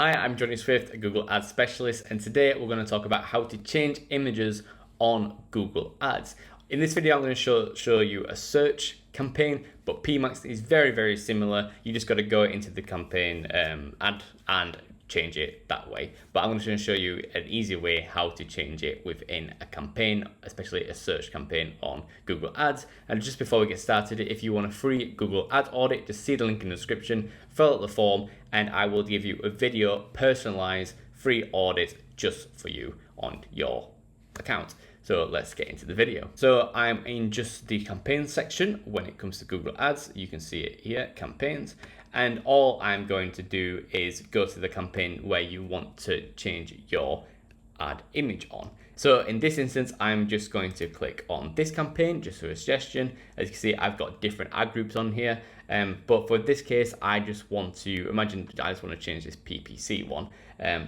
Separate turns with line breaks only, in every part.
Hi, I'm Jonny Swift, a Google Ads specialist, and today we're going to talk about how to change images on Google Ads. In this video, I'm going to show you a search campaign, but PMax is very similar. You just got to go into the campaign ad and change it that way. But I'm just going to show you an easier way how to change it within a campaign, especially a search campaign on Google Ads. And just before we get started, if you want a free Google Ads audit, just see the link in the description, fill out the form, and I will give you a video personalized free audit just for you on your account. So let's get into the video. So I'm in just the campaign section when it comes to Google Ads. You can see it here, campaigns. And all I'm going to do is go to the campaign where you want to change your ad image on. So in this instance, I'm just going to click on this campaign just for a suggestion. As you can see, I've got different ad groups on here. But for this case, I just want to change this PPC one.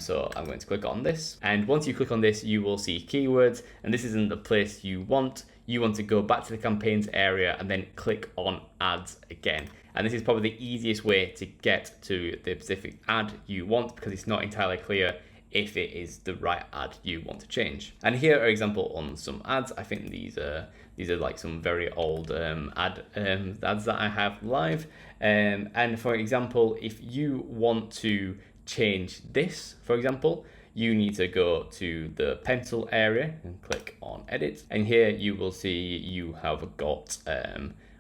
So I'm going to click on this. And once you click on this, you will see keywords. And this isn't the place you want. You want to go back to the campaigns area and then click on ads again. And this is probably the easiest way to get to the specific ad you want, because it's not entirely clear if it is the right ad you want to change. And here are example on some ads. I think these are like some very old ads that I have live. And for example, if you want to change this, for example, you need to go to the pencil area and click on edit. And here you will see you have got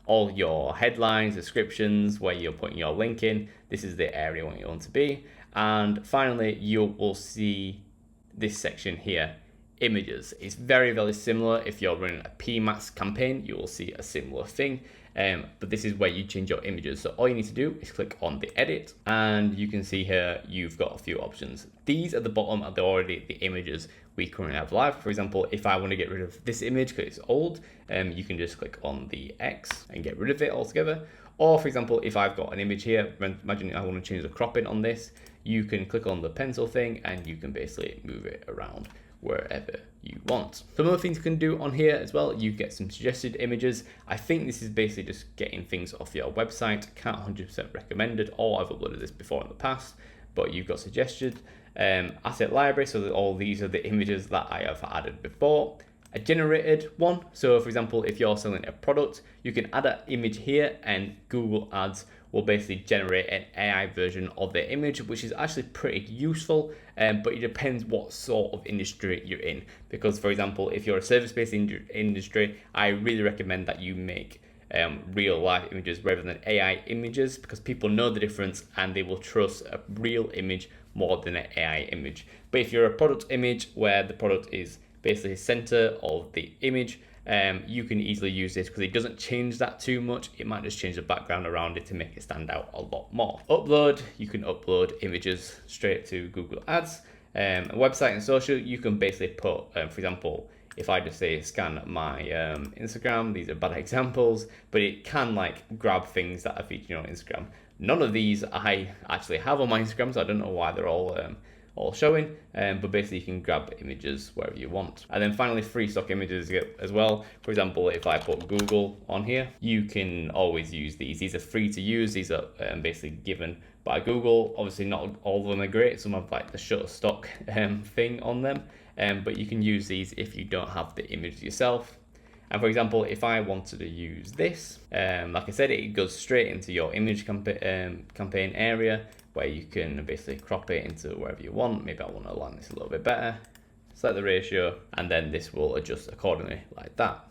all your headlines, descriptions, where you're putting your link in. This is the area where you want to be. And finally, you will see this section here, images. It's very similar. If you're running a PMax campaign, you will see a similar thing. But this is where you change your images. So all you need to do is click on the edit, and you can see here you've got a few options. These at the bottom are already the images we currently have live. For example, if I want to get rid of this image because it's old, you can just click on the X and get rid of it altogether. Or for example, if I've got an image here, imagine I want to change the cropping on this, you can click on the pencil thing and you can basically move it around wherever you want. Some other things you can do on here as well, you get some suggested images. I think this is basically just getting things off your website. Can't 100% recommend it, or I've uploaded this before in the past, but you've got suggested. Asset library, so that all these are the images that I have added before. A generated one, so for example, if you're selling a product, you can add an image here and Google Ads will basically generate an AI version of the image, which is actually pretty useful, but it depends what sort of industry you're in. Because for example, if you're a service-based industry, I really recommend that you make real life images rather than AI images, because people know the difference and they will trust a real image more than an AI image. But if you're a product image where the product is basically center of the image, you can easily use this because it doesn't change that too much. It might just change the background around it to make it stand out a lot more. Upload, you can upload images straight to Google Ads. A website and social, you can basically put, for example, if I just say scan my Instagram, these are bad examples, but it can like grab things that are featured on Instagram. None of these I actually have on my Instagram, so I don't know why they're all showing, but basically you can grab images wherever you want. And then finally, free stock images as well. For example, if I put Google on here, you can always use these. These are free to use. These are basically given by Google. Obviously not all of them are great. Some have like the Shutterstock thing on them, but you can use these if you don't have the image yourself. And for example, if I wanted to use this, like I said, it goes straight into your image campaign area, where you can basically crop it into wherever you want. Maybe I want to align this a little bit better, select the ratio, and then this will adjust accordingly like that.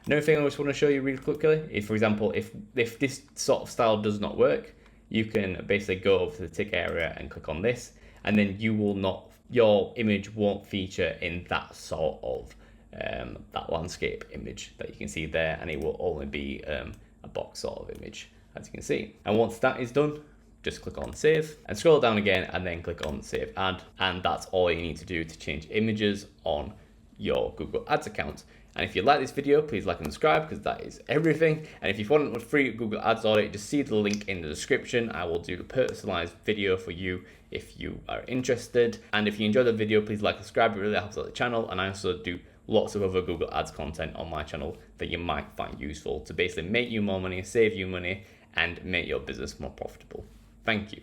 Another thing I just want to show you really quickly is, for example, if this sort of style does not work, you can basically go over to the tick area and click on this, and then your image won't feature in that sort of that landscape image that you can see there, and it will only be a box sort of image, as you can see. And once that is done, just click on save and scroll down again and then click on save ad. And that's all you need to do to change images on your Google Ads account. And if you like this video, please like and subscribe, because that is everything. And if you want a free Google Ads audit, just see the link in the description. I will do a personalized video for you if you are interested. And if you enjoyed the video, please like and subscribe. It really helps out the channel. And I also do lots of other Google Ads content on my channel that you might find useful to basically make you more money, save you money, and make your business more profitable. Thank you.